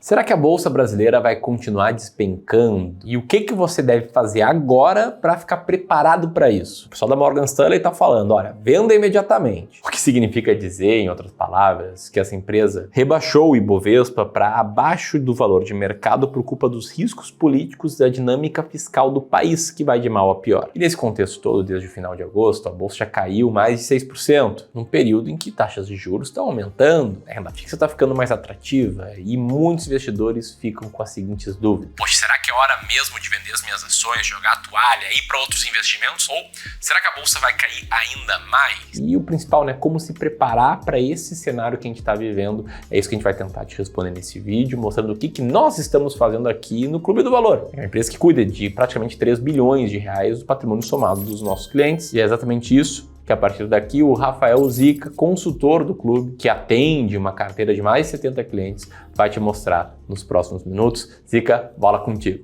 Será que a Bolsa Brasileira vai continuar despencando? E o que você deve fazer agora para ficar preparado para isso? O pessoal da Morgan Stanley está falando, olha, venda imediatamente. O que significa dizer, em outras palavras, que essa empresa rebaixou o Ibovespa para abaixo do valor de mercado por culpa dos riscos políticos da dinâmica fiscal do país, que vai de mal a pior. E nesse contexto todo, desde o final de agosto, a Bolsa já caiu mais de 6%, num período em que taxas de juros estão aumentando, a renda fixa está ficando mais atrativa e muitos investidores ficam com as seguintes dúvidas. Poxa, será que é hora mesmo de vender as minhas ações, jogar a toalha e ir para outros investimentos? Ou será que a bolsa vai cair ainda mais? E o principal, como se preparar para esse cenário que a gente está vivendo, é isso que a gente vai tentar te responder nesse vídeo, mostrando o que nós estamos fazendo aqui no Clube do Valor. É uma empresa que cuida de praticamente 3 bilhões de reais do patrimônio somado dos nossos clientes, e é exatamente isso que a partir daqui o Rafael Zica, consultor do clube, que atende uma carteira de mais de 70 clientes, vai te mostrar nos próximos minutos. Zica, bola contigo.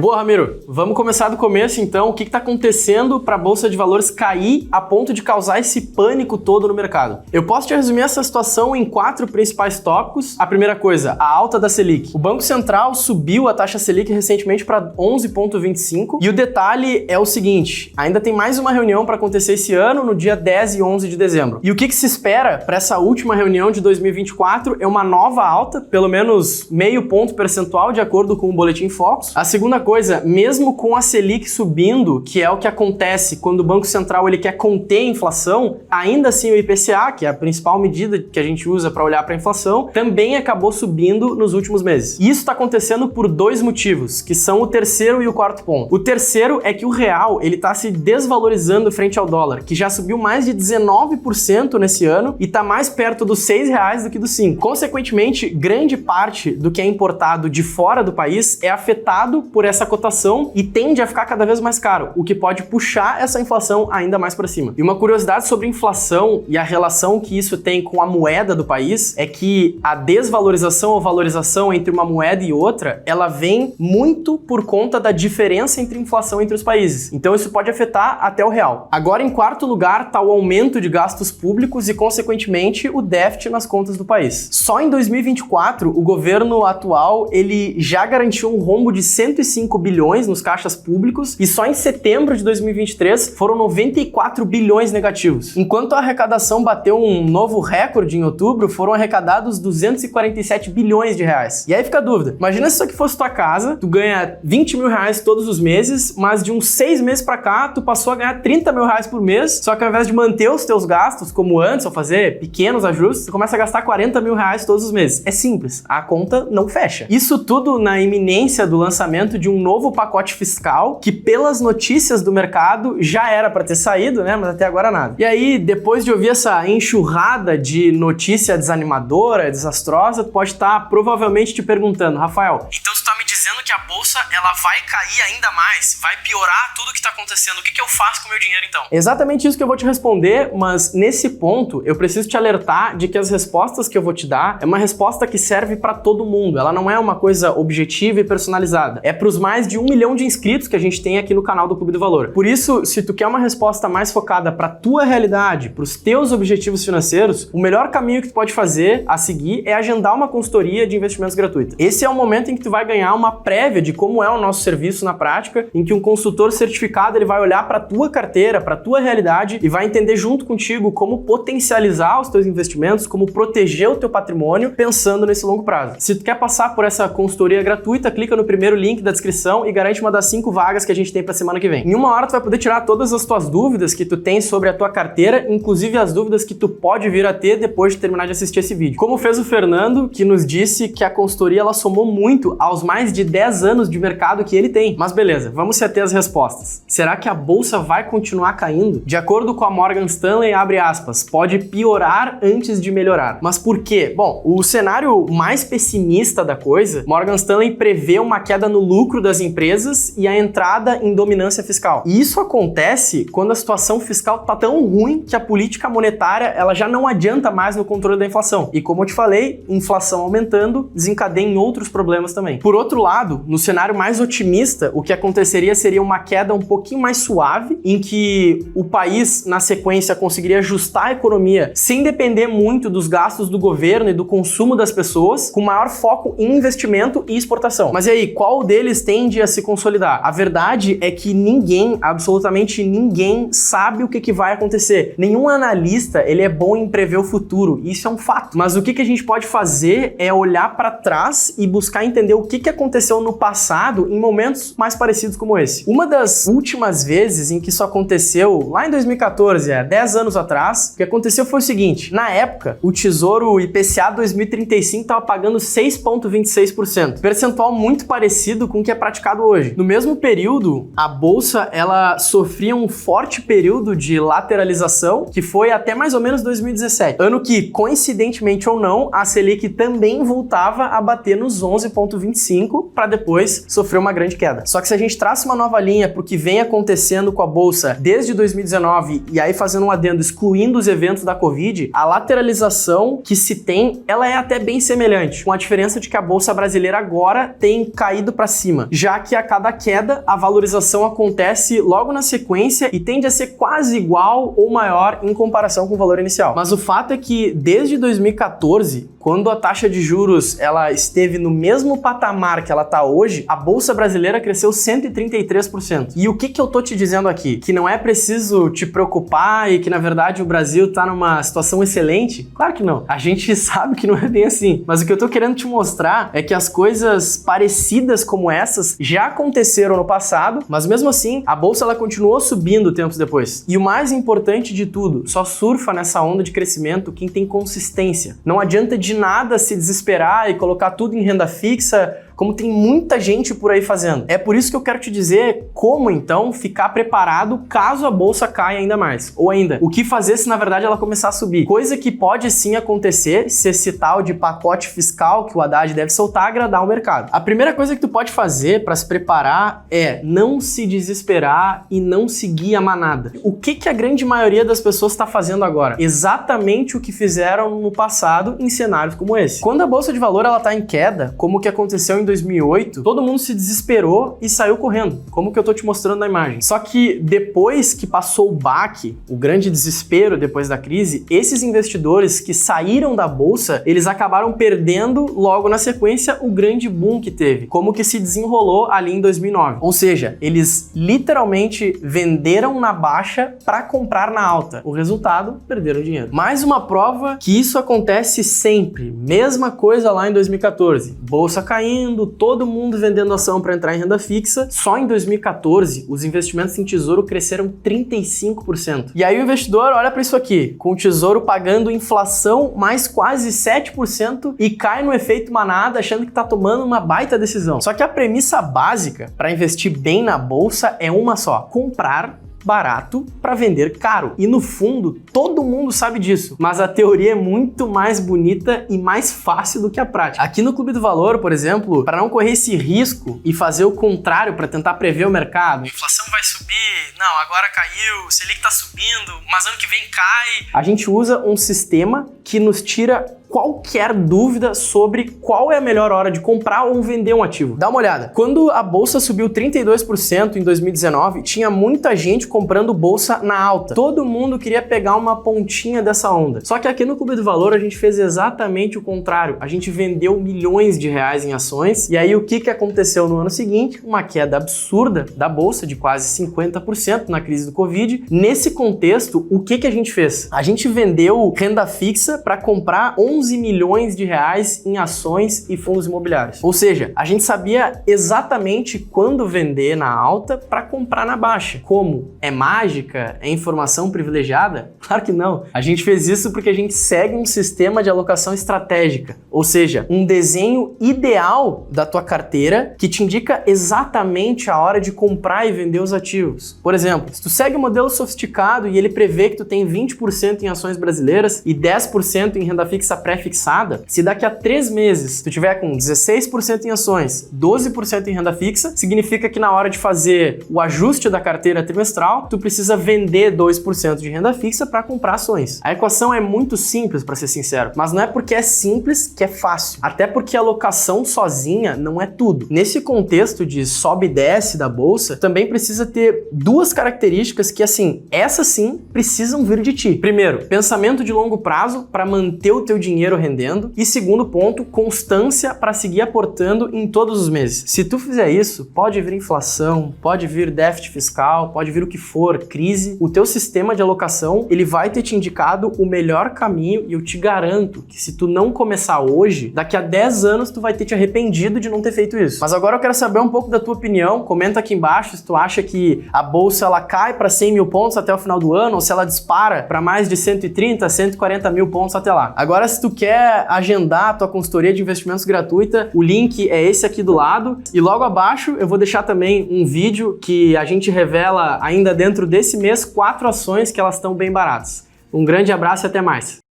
Boa, Ramiro. Vamos começar do começo, então. O que está acontecendo para a Bolsa de Valores cair a ponto de causar esse pânico todo no mercado? Eu posso te resumir essa situação em 4 principais tópicos. A primeira coisa, a alta da Selic. O Banco Central subiu a taxa Selic recentemente para 11,25 e o detalhe é o seguinte, ainda tem mais uma reunião para acontecer esse ano, no dia 10 e 11 de dezembro. E o que se espera para essa última reunião de 2024 é uma nova alta, pelo menos meio ponto percentual, de acordo com o Boletim Focus. A segunda coisa, mesmo com a Selic subindo, que é o que acontece quando o Banco Central ele quer conter a inflação, ainda assim o IPCA, que é a principal medida que a gente usa para olhar para a inflação, também acabou subindo nos últimos meses. E isso está acontecendo por 2 motivos, que são o terceiro e o quarto ponto. O terceiro é que o real ele está se desvalorizando frente ao dólar, que já subiu mais de 19% nesse ano e está mais perto dos R$6 do que dos 5. Consequentemente, grande parte do que é importado de fora do país é afetado por essa cotação e tende a ficar cada vez mais caro, o que pode puxar essa inflação ainda mais para cima. E uma curiosidade sobre inflação e a relação que isso tem com a moeda do país é que a desvalorização ou valorização entre uma moeda e outra, ela vem muito por conta da diferença entre inflação entre os países. Então isso pode afetar até o real. Agora, em quarto lugar, está o aumento de gastos públicos e, consequentemente, o déficit nas contas do país. Só em 2024, o governo atual ele já garantiu um rombo de 105 bilhões nos caixas públicos e só em setembro de 2023 foram 94 bilhões negativos. Enquanto a arrecadação bateu um novo recorde em outubro, foram arrecadados 247 bilhões de reais. E aí fica a dúvida, imagina se isso aqui fosse tua casa, tu ganha 20 mil reais todos os meses, mas de uns 6 meses pra cá, tu passou a ganhar 30 mil reais por mês, só que ao invés de manter os teus gastos como antes, ou fazer pequenos ajustes, tu começa a gastar 40 mil reais todos os meses. É simples, a conta não fecha. Isso tudo na iminência do lançamento de um novo pacote fiscal que, pelas notícias do mercado, já era para ter saído, mas até agora nada. E aí, depois de ouvir essa enxurrada de notícia desanimadora, desastrosa, tu pode estar provavelmente te perguntando, Rafael, então tu tá me dizendo que a bolsa ela vai cair ainda mais? Vai piorar tudo que tá acontecendo? O que eu faço com o meu dinheiro então? Exatamente isso que eu vou te responder, mas nesse ponto eu preciso te alertar de que as respostas que eu vou te dar é uma resposta que serve para todo mundo. Ela não é uma coisa objetiva e personalizada. É para os mais de 1 milhão de inscritos que a gente tem aqui no canal do Clube do Valor. Por isso, se tu quer uma resposta mais focada para tua realidade, para os teus objetivos financeiros, o melhor caminho que tu pode fazer a seguir é agendar uma consultoria de investimentos gratuita. Esse é o momento em que tu vai ganhar uma prévia de como é o nosso serviço na prática, em que um consultor certificado ele vai olhar para tua carteira, para tua realidade e vai entender junto contigo como potencializar os teus investimentos, como proteger o teu patrimônio pensando nesse longo prazo. Se tu quer passar por essa consultoria gratuita, clica no primeiro link da descrição e garante uma das 5 vagas que a gente tem para semana que vem. Em 1 hora tu vai poder tirar todas as tuas dúvidas que tu tem sobre a tua carteira, inclusive as dúvidas que tu pode vir a ter depois de terminar de assistir esse vídeo. Como fez o Fernando, que nos disse que a consultoria ela somou muito aos mais de 10 anos de mercado que ele tem. Mas beleza, vamos se ater às respostas. Será que a bolsa vai continuar caindo? De acordo com a Morgan Stanley, abre aspas, pode piorar antes de melhorar. Mas por quê? Bom, o cenário mais pessimista da coisa, Morgan Stanley prevê uma queda no lucro das empresas e a entrada em dominância fiscal. E isso acontece quando a situação fiscal tá tão ruim que a política monetária ela já não adianta mais no controle da inflação. E como eu te falei, inflação aumentando desencadeia em outros problemas também. Por outro lado, no cenário mais otimista, o que aconteceria seria uma queda um pouquinho mais suave, em que o país, na sequência, conseguiria ajustar a economia sem depender muito dos gastos do governo e do consumo das pessoas, com maior foco em investimento e exportação. Mas e aí, qual deles tende a se consolidar? A verdade é que ninguém, absolutamente ninguém, sabe o que vai acontecer. Nenhum analista, ele é bom em prever o futuro, isso é um fato. Mas o que a gente pode fazer é olhar para trás e buscar entender o que aconteceu no passado em momentos mais parecidos como esse. Uma das últimas vezes em que isso aconteceu, lá em 2014, 10 anos atrás, o que aconteceu foi o seguinte: na época, o Tesouro IPCA 2035 estava pagando 6,26%, percentual muito parecido com o que é praticado hoje. No mesmo período, a bolsa ela sofria um forte período de lateralização, que foi até mais ou menos 2017, ano que, coincidentemente ou não, a Selic também voltava a bater nos 11,25 para depois sofrer uma grande queda. Só que se a gente traça uma nova linha para o que vem acontecendo com a bolsa desde 2019 e aí fazendo um adendo excluindo os eventos da Covid, a lateralização que se tem, ela é até bem semelhante, com a diferença de que a bolsa brasileira agora tem caído para cima, já que a cada queda a valorização acontece logo na sequência e tende a ser quase igual ou maior em comparação com o valor inicial. Mas o fato é que desde 2014, quando a taxa de juros ela esteve no mesmo patamar que ela está hoje, a bolsa brasileira cresceu 133%. E o que eu tô te dizendo aqui? Que não é preciso te preocupar e que na verdade o Brasil está numa situação excelente? Claro que não. A gente sabe que não é bem assim. Mas o que eu tô querendo te mostrar é que as coisas parecidas como essas já aconteceram no passado, mas mesmo assim a bolsa ela continuou subindo tempos depois. E o mais importante de tudo, só surfa nessa onda de crescimento quem tem consistência. Não adianta de nada se desesperar e colocar tudo em renda fixa, como tem muita gente por aí fazendo. É por isso que eu quero te dizer como, então, ficar preparado caso a bolsa caia ainda mais. Ou ainda, o que fazer se, na verdade, ela começar a subir. Coisa que pode sim acontecer se esse tal de pacote fiscal que o Haddad deve soltar agradar o mercado. A primeira coisa que tu pode fazer para se preparar é não se desesperar e não seguir a manada. O que a grande maioria das pessoas está fazendo agora? Exatamente o que fizeram no passado em cenários como esse. Quando a bolsa de valor ela está em queda, como o que aconteceu em 2008, todo mundo se desesperou e saiu correndo, como que eu tô te mostrando na imagem. Só que depois que passou o baque, o grande desespero depois da crise, esses investidores que saíram da bolsa, eles acabaram perdendo logo na sequência o grande boom que teve, como que se desenrolou ali em 2009. Ou seja, eles literalmente venderam na baixa para comprar na alta. O resultado, perderam dinheiro. Mais uma prova que isso acontece sempre. Mesma coisa lá em 2014. Bolsa caindo, todo mundo vendendo ação para entrar em renda fixa. Só em 2014, os investimentos em tesouro cresceram 35%. E aí o investidor olha para isso aqui, com o tesouro pagando inflação mais quase 7% e cai no efeito manada achando que está tomando uma baita decisão. Só que a premissa básica para investir bem na bolsa é uma só: comprar barato para vender caro. E no fundo, todo mundo sabe disso, mas a teoria é muito mais bonita e mais fácil do que a prática. Aqui no Clube do Valor, por exemplo, para não correr esse risco e fazer o contrário para tentar prever o mercado, a inflação vai subir, não, agora caiu, Selic tá subindo, mas ano que vem cai. A gente usa um sistema que nos tira qualquer dúvida sobre qual é a melhor hora de comprar ou vender um ativo. Dá uma olhada. Quando a bolsa subiu 32% em 2019, tinha muita gente comprando bolsa na alta. Todo mundo queria pegar uma pontinha dessa onda. Só que aqui no Clube do Valor a gente fez exatamente o contrário. A gente vendeu milhões de reais em ações e aí o que aconteceu no ano seguinte? Uma queda absurda da bolsa de quase 50% na crise do Covid. Nesse contexto, o que a gente fez? A gente vendeu renda fixa para comprar 11 milhões de reais em ações e fundos imobiliários. Ou seja, a gente sabia exatamente quando vender na alta para comprar na baixa. Como? É mágica? É informação privilegiada? Claro que não. A gente fez isso porque a gente segue um sistema de alocação estratégica. Ou seja, um desenho ideal da tua carteira que te indica exatamente a hora de comprar e vender os ativos. Por exemplo, se tu segue um modelo sofisticado e ele prevê que tu tem 20% em ações brasileiras e 10% em renda fixa pré-fixada, se daqui a 3 meses tu tiver com 16% em ações, 12% em renda fixa, significa que na hora de fazer o ajuste da carteira trimestral, tu precisa vender 2% de renda fixa para comprar ações. A equação é muito simples, para ser sincero, mas não é porque é simples que é fácil. Até porque a alocação sozinha não é tudo. Nesse contexto de sobe e desce da bolsa, também precisa ter duas características que, assim, essas sim precisam vir de ti. Primeiro, pensamento de longo prazo para manter o teu dinheiro rendendo. E segundo ponto, constância para seguir aportando em todos os meses. Se tu fizer isso, pode vir inflação, pode vir déficit fiscal, pode vir o que for, crise, o teu sistema de alocação, ele vai ter te indicado o melhor caminho e eu te garanto que se tu não começar hoje, daqui a 10 anos tu vai ter te arrependido de não ter feito isso. Mas agora eu quero saber um pouco da tua opinião, comenta aqui embaixo se tu acha que a bolsa ela cai para 100 mil pontos até o final do ano ou se ela dispara para mais de 130, 140 mil pontos até lá. Agora, se tu quer agendar a tua consultoria de investimentos gratuita, o link é esse aqui do lado e logo abaixo eu vou deixar também um vídeo que a gente revela ainda dentro desse mês 4 ações que elas estão bem baratas. Um grande abraço e até mais!